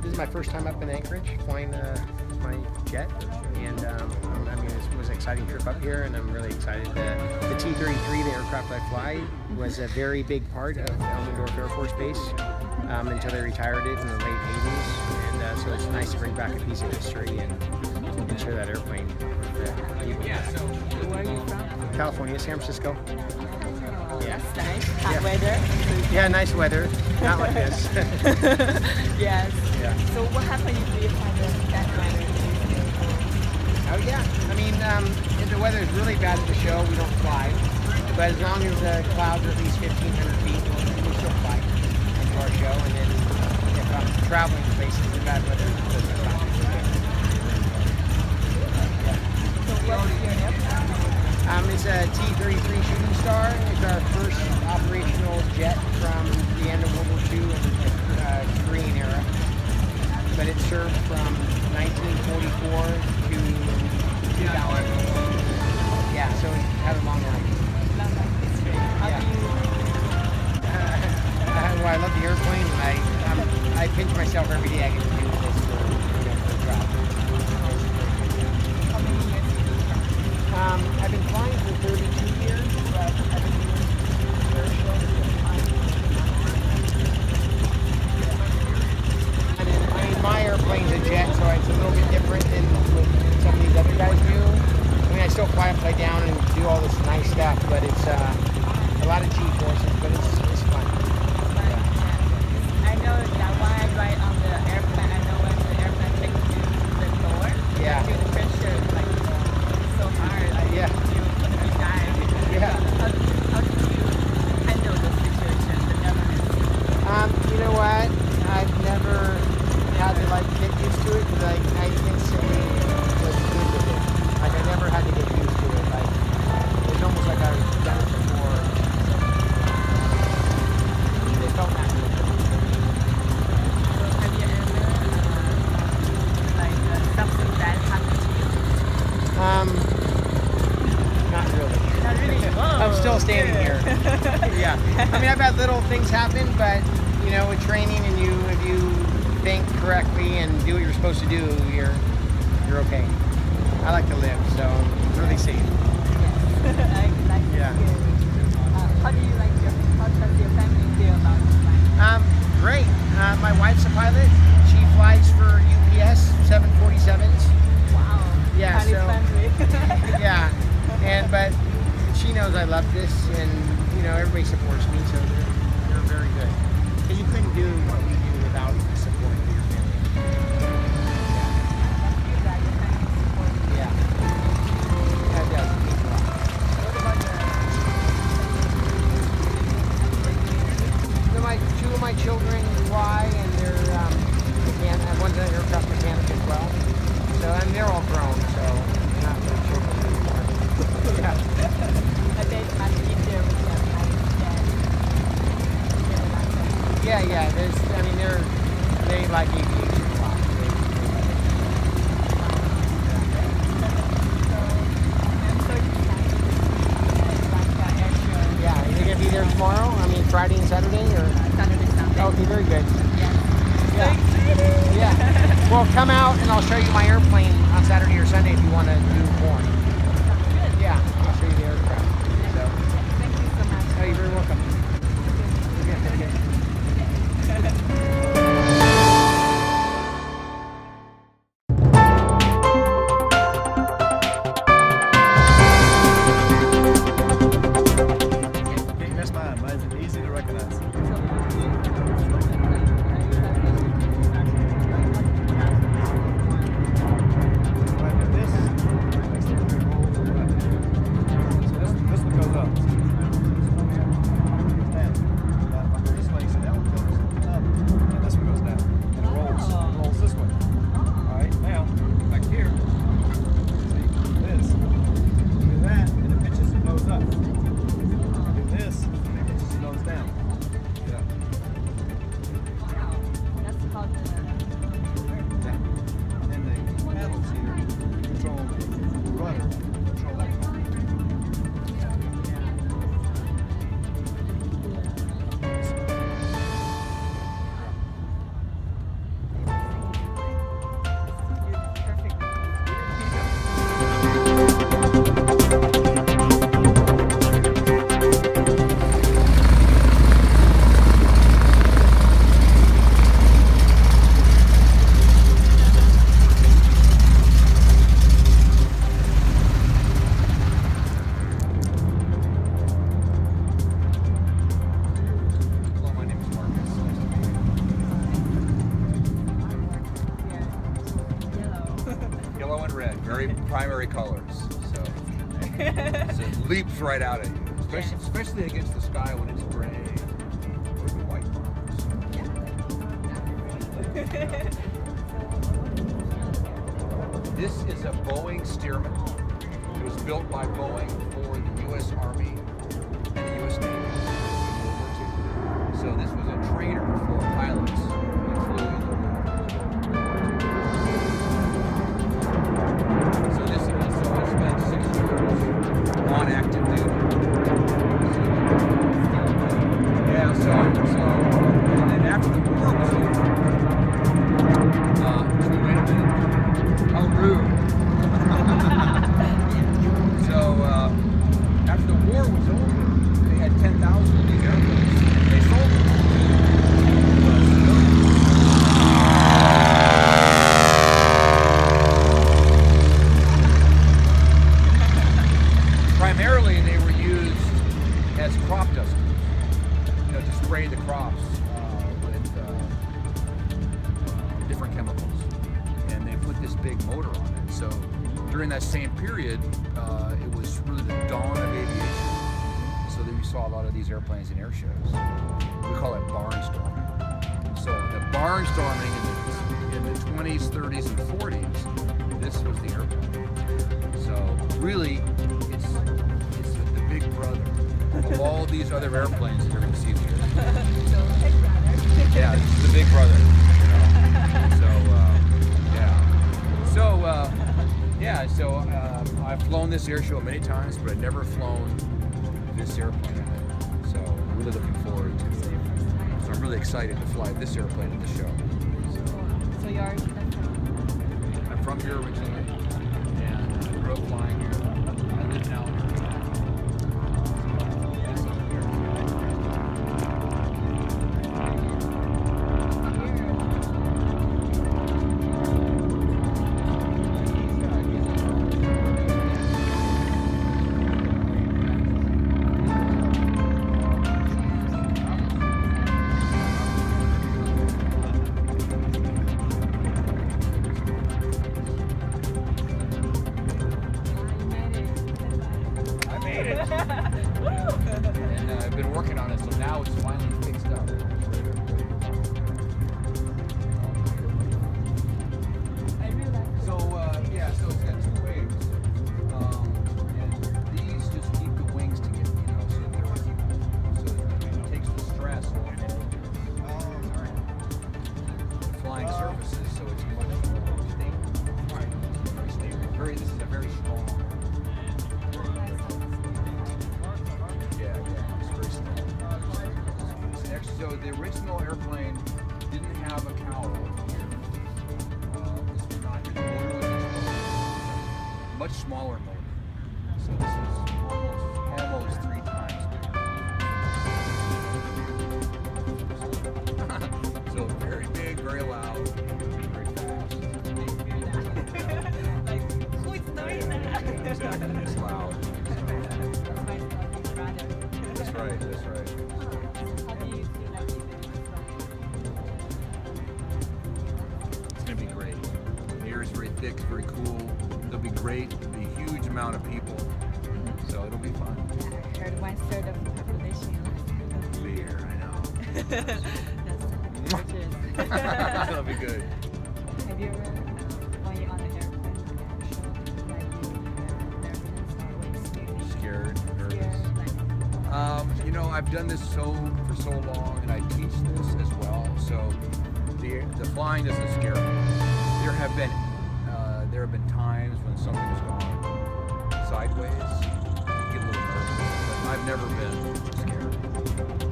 this is my first time up in Anchorage flying my jet, and I mean, it was an exciting trip up here, and I'm really excited. The T-33, the aircraft I fly, was a very big part of Elmendorf Air Force Base until they retired it in the late 80s, and so it's nice to bring back a piece of history and share that airplane with people. Where are you from? California, San Francisco. Yeah. That's nice. Hot weather. Yeah, nice weather. Not like this. Yes. Yeah. So what happens if you find that weather? Oh yeah. I mean, if the weather is really bad at the show, we don't fly. But as long as the clouds are at least 1,500 feet, we still fly into our show. And then if I'm traveling places in bad weather, it doesn't stop. So what's your airplane? It's a T-33 Shooting Star. It's our first operational jet from the end of World War II and the Korean era. But it served from 1944 to 2000. Yeah, so it had a long life. Well, I love the airplane, and I pinch myself every day I get to do this for the job. How many years? I've been flying for 32 years, but I've been doing Airshow for 5 years. I mean, my airplane's a jet, so it's a little bit different than what some of these other guys do. I mean, I still fly upside down and do all this nice stuff, but it's a lot of G-forces, but it's fun. I know that when I ride on the airplane, I know when the airplane takes you to the door, Yeah. I feel the pressure like so hard. Like Yeah. you dive. Yeah. How did you handle the situation, the nervousness? You know what? I've never had to like get used to it because I instantly was good with it. Like I never had to get used to it. Like it's almost like I've done it before. It felt natural. So have you ever like something bad happened to you? Not really. Not really. I'm still standing here. Yeah. I mean, I've had little things happen, but you know, with training and if you think correctly and do what you're supposed to do, you're okay. I like to live, so it's really safe. Yes. I like Yeah. how does your family feel about it? Great. My wife's a pilot. She flies for UPS 747s. Wow. Yeah, Highly so- friendly. Yeah. But she knows I love this, and you know everybody supports me, so they're very good. Because you couldn't do what we do without the support of your family. Yeah. That does mean a lot. So two of my children fly, and they're one's an aircraft mechanic as well. So and they're all grown, so they're not really children anymore. Yeah. Yeah. They like aviation a lot. Yeah, are you gonna be there tomorrow? I mean, Friday and Saturday, or? Saturday, Sunday. Okay, very good. Yeah. Yeah. Yeah. Well, come out and I'll show you my airplane on Saturday or Sunday if you want to do more. Yeah, I'll show you the aircraft. So. Thank you so much. Oh, you're very welcome. Mine's easy to recognize. This red, very primary colors. So it leaps right out at you, especially against the sky when it's gray or the white bars. This is a Boeing Stearman. It was built by Boeing for the U.S. Army and the U.S. Navy in World War II. So this was a trainer for pilots that flew in the World War II. So this is, so I spent 6 years on active duty. Yeah, so and then after the war was over, wait a minute. How rude. So after the war was over, they had 10,000 of these airplanes. They sold them to primarily they were used as crop dusters, you know, to spray the crops with different chemicals. And they put this big motor on it. So during that same period, it was really the dawn of aviation. So that we saw a lot of these airplanes in air shows. We call it barnstorming. So the barnstorming in the 20s, 30s, and 40s, this was the airplane. So really, it's the big brother of all these other airplanes that you're going to see here. Yeah, it's the big brother. You know? So I've flown this air show many times, but I've never flown this airplane. So I'm really looking forward to it. So I'm really excited to fly this airplane at the show. So you're I'm from here originally, and I grew up flying here. I live now in and I've been working on it, so now it's finally fixed up. So so it's got 2 waves, and these just keep the wings together, you know, so it takes the stress off the flying surfaces, so it's much more stable. Very stable. This is a very strong. So the original airplane didn't have a cowl here. This was not the motor was much smaller motor. So this is almost 3 times bigger. So very big, very loud, very fast. like, who's doing that? Exactly, it's loud. That's right, that's right. Thick, very cool. It'll be great. It'll be a huge amount of people. So it'll be fun. I heard 1/3 of the population. Here, I know. That's gorgeous. That'll be good. Have you ever, when you're on the airplane, Scared, nervous? You know, I've done this for so long, and I teach this as well. So the flying doesn't scare me. There have been times when something has gone sideways, you get a little nervous, but I've never been scared.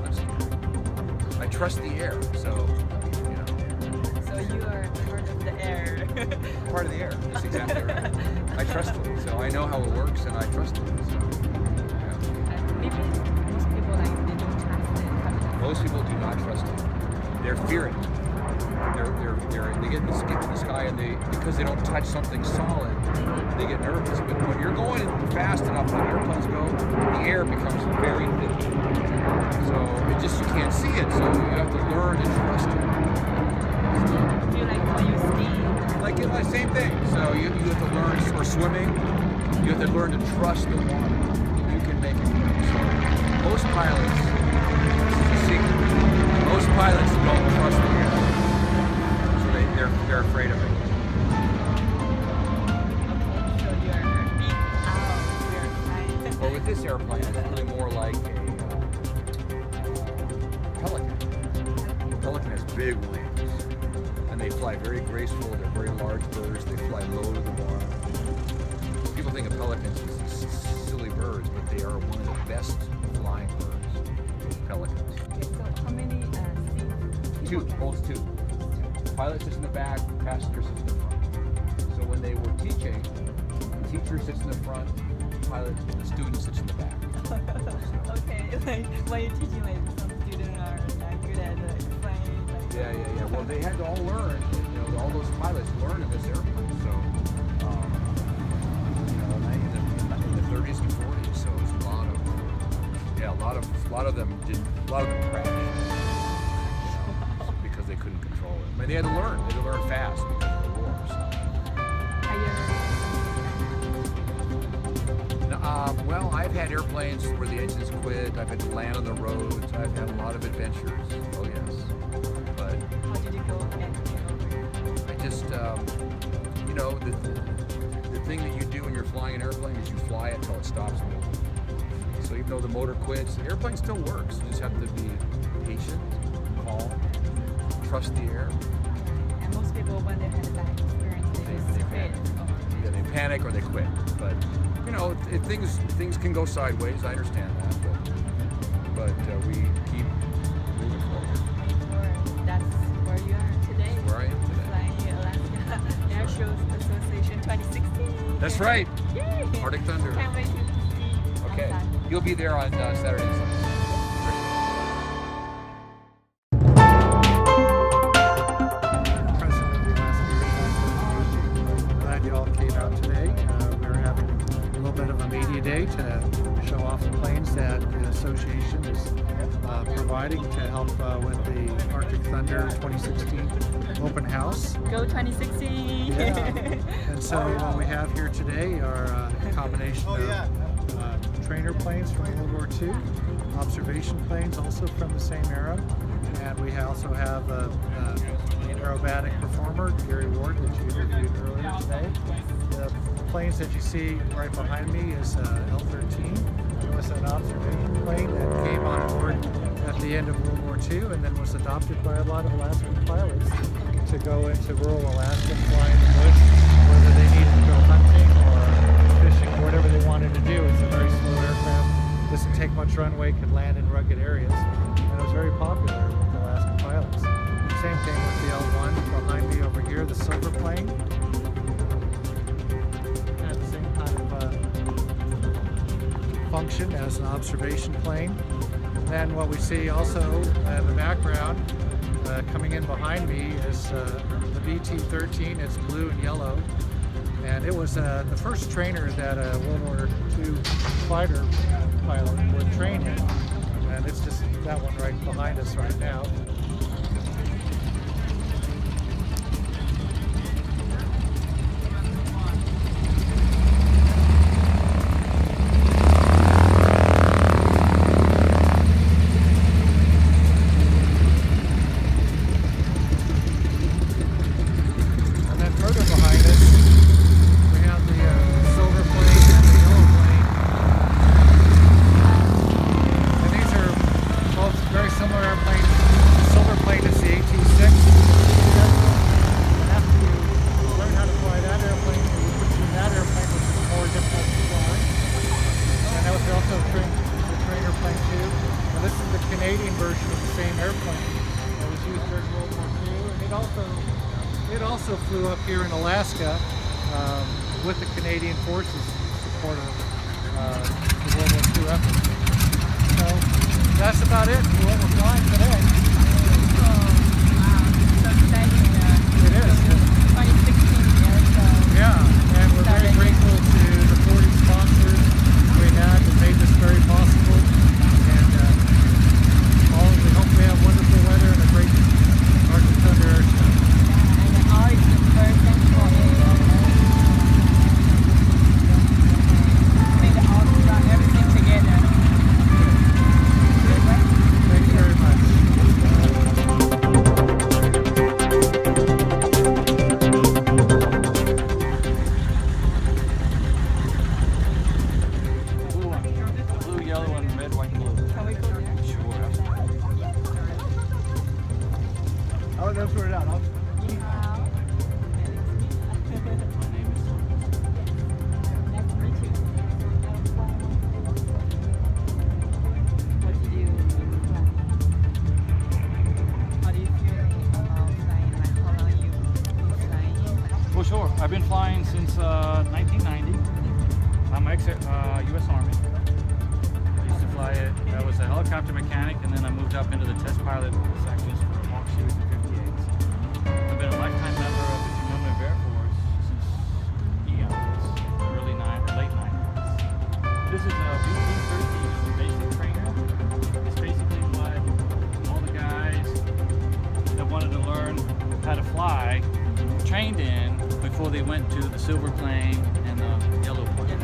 I'm scared. I trust the air, so, you know. So you are part of the air. Part of the air, that's exactly right. I trust it, so I know how it works and I trust it. So, yeah. Maybe most people, like, they don't trust it. Most people do not trust it. They're fearing. They get to the sky and because they don't touch something solid, they get nervous. But when you're going fast enough, when airplanes go, the air becomes very thick. So you can't see it. So you have to learn to trust it. Do you like when you ski? Well, the same thing. So you have to learn, or swimming, you have to learn to trust the water. You can make it work. So most pilots, this is a secret, most pilots don't trust the air. So they're afraid of it. Okay, so you're big out your side. Well, with this airplane, it's really more like a pelican. A pelican has big wings, and they fly very graceful. They're very large birds. They fly low to the water. People think of pelicans as these silly birds, but they are one of the best flying birds. Pelicans. Okay, so how many seats? Two, holds two. Pilot sits in the back, passenger sits in the front. So when they were teaching, the teacher sits in the front, the student sits in the back. Okay, like when you're teaching, like some students are not good at flying. Like, Yeah. Well, they had to all learn. You know, all those pilots learn in this airplane. So, you know, in the 30s and 40s. So it's a lot of them crashed because they couldn't control it. I mean, they had to learn. They had to learn fast because of the war. So. Well, I've had airplanes where the engines quit. I've had to land on the roads. I've had a lot of adventures. Oh yes. But how did you go and I just, you know, the thing that you do when you're flying an airplane is you fly it until it stops moving. So even though the motor quits, the airplane still works. You just have to be patient, calm, trust the air. And most people, when they have that experience, they just quit. Yeah, they panic or they quit. But you know, things can go sideways. I understand that, but we keep moving forward. That's where you are today. Where I am today. Flying Alaska Airshow Association 2016. That's right. Yay! Arctic Thunder. Can't wait to see. Okay, outside. you'll be there on Saturday and Sunday. President of the Alaska Air Glad you all came out today. We're having a little bit of a media day to show off the planes that the association is providing to help with the Arctic Thunder 2016 open house. Go 2016! Yeah. And so what we have here today are a combination of trainer planes from World War II, observation planes also from the same era, and we also have an aerobatic performer, Gary Ward, that you interviewed earlier today. The planes that you see right behind me is L-13. It was an observation plane that came on board at the end of World War II and then was adopted by a lot of Alaskan pilots to go into rural Alaska and fly in the woods, whether they needed to go hunting or fishing or whatever they wanted to do. It's a very slow aircraft, doesn't take much runway, could land in rugged areas, and it was very popular with Alaskan pilots. Same thing with the L-1 behind me over here, the silver plane. Had the same kind of function as an observation plane. Then what we see also in the background, coming in behind me, is the BT-13. It's blue and yellow. And it was the first trainer that a World War II fighter pilot would train in. And it's just that one right behind us right now. Canadian version of the same airplane that was used during World War II, and it also flew up here in Alaska with the Canadian forces in support of the World War II effort. So that's about it for what we're flying today. So exciting! It is. 2016 Airshow. Yeah, and we're very grateful to the 40 sponsors we had that made this very possible. We hope we have wonderful weather and a great Arctic Thunder Airshow. Yeah, and all is the first and sure. I've been flying since 1990. I'm ex-U.S. Army. I used to fly it. I was a helicopter mechanic, and then I moved up into the test pilot sections for Hawk Shoes and 58s. I've been a lifetime member of the Cumulative Air Force since eons, late 90s. This is a BT-13 basic trainer. It's basically what all the guys that wanted to learn how to fly trained in before they went to the silver plane and the yellow plane.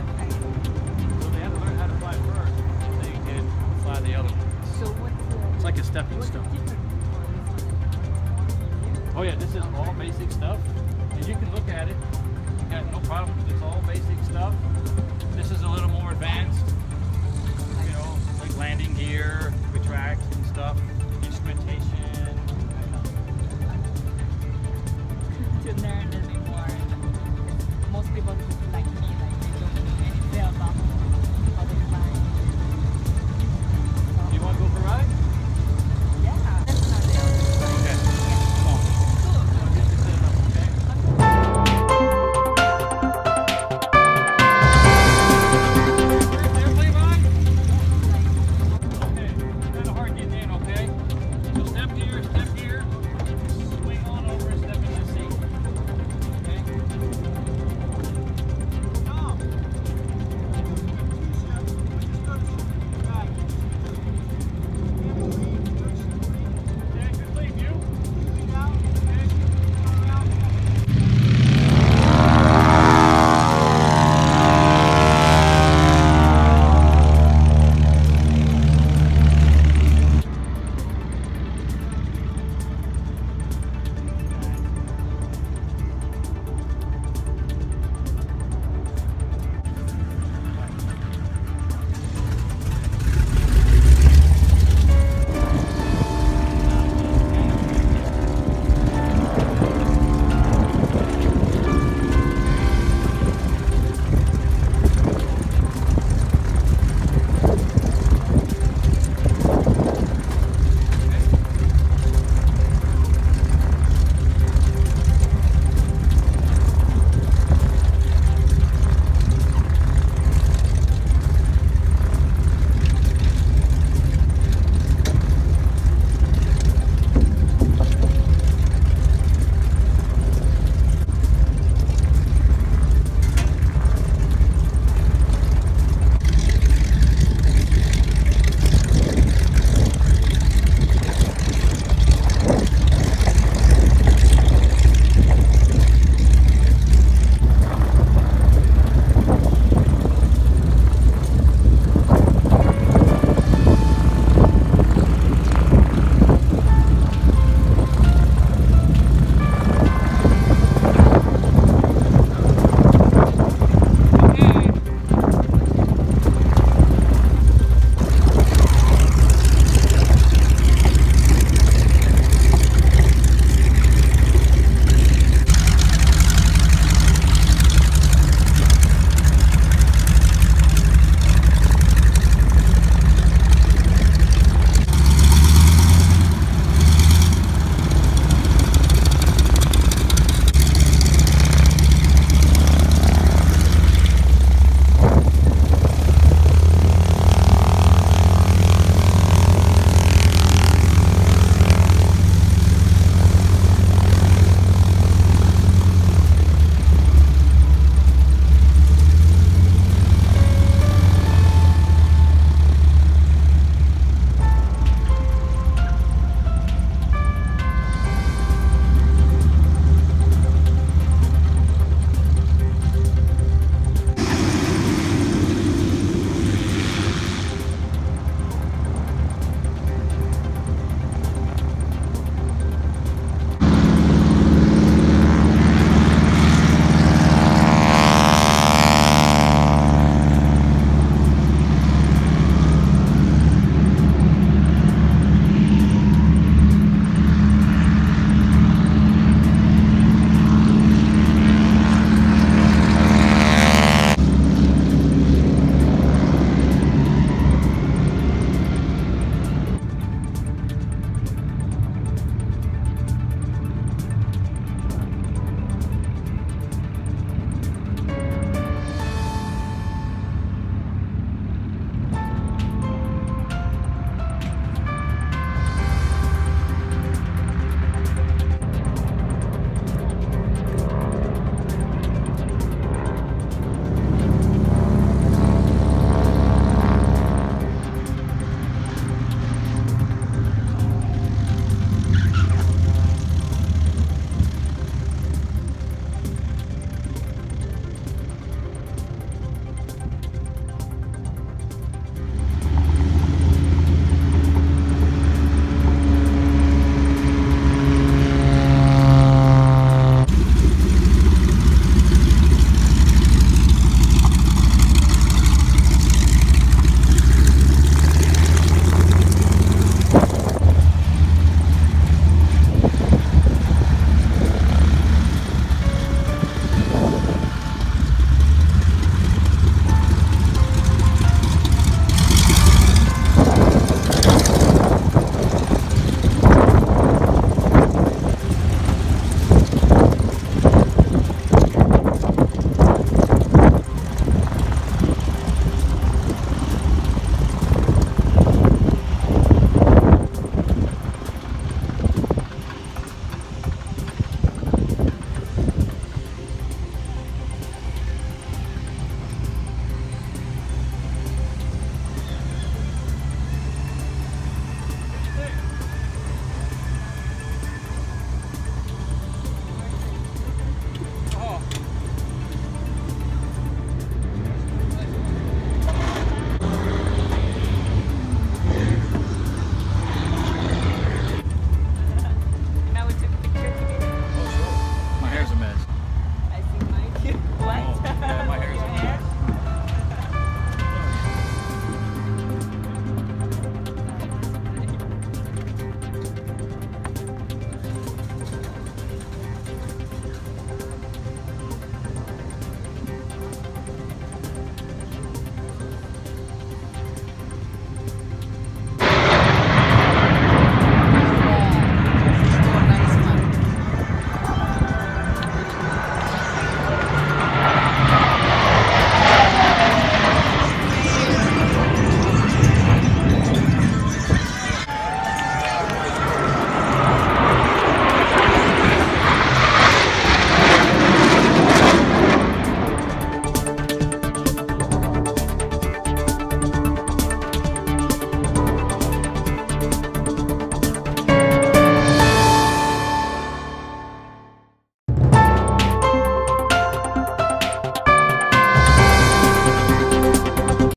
So they had to learn how to fly first before they could fly the other one. So what's It's like a stepping stone. Oh yeah, this is all basic stuff. And you can look at it. You got no problem. It's all basic stuff. This is a little more advanced. You know, like landing gear, retract and stuff, instrumentation. to learn anymore? Most people like me